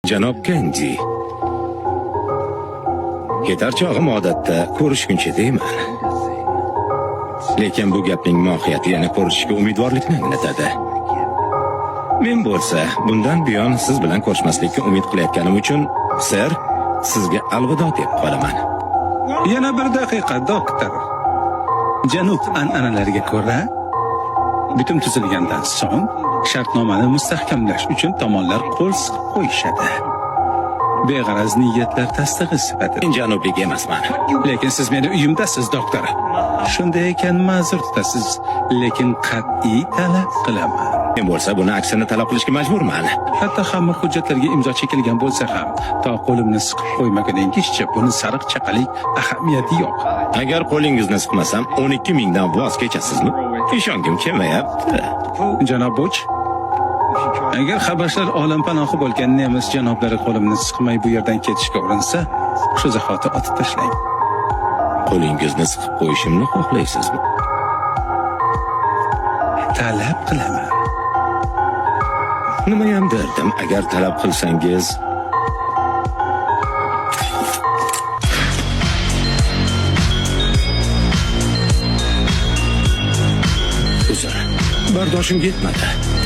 Janob Kendi. Ketar chog'im odatda ko'rishguncha deyman. Lekin bu gapning mohiyati yana ko'rishishga umidvorlikni anglatadi. Men bo'lsa, bundan buyon siz bilan ko'rishmaslikka umid qilayotganim uchun, ser, sizga alvido deb qolaman. Yana bir daqiqa, doktor. Janub an'analariga ko'ra, bitim tuzilgandan so'ng shartnomani mustahkamlash uchun tomonlar qo'l siqib qo'yishadi. Beg'araz niyatlar tasdig'i sifatida. Men janublik emasman. Lekin siz meni uyimdasiz, doktor. Shunday ekan ma'zur tutasiz, lekin qat'iy talab qilaman. Men bo'lsa, buni aksini talab qilishga majburman. Hatto hamma hujjatlarga imzo chekilgan bo'lsa ham, to qo'limni siqib qo'ymaguningizcha buni sariq chaqalik ahamiyati yo'q. Agar qo'lingizni siqmasam, 12 mingdan voz kechasizmi? Ishongim kelmayapti. Janob Buch, agar xabarlar olam panohi bo'lgan nemis janoblari qo'limni siqmay bu yerdan ketishga urinsa, shu zahoti otib tashlang. Qo'lingizni siqib qo'yishimni xohlaysizmi? Talab qilaman. Nimayam derdim, agar talab qilsangiz. Uzr, bardoshim yetmadi.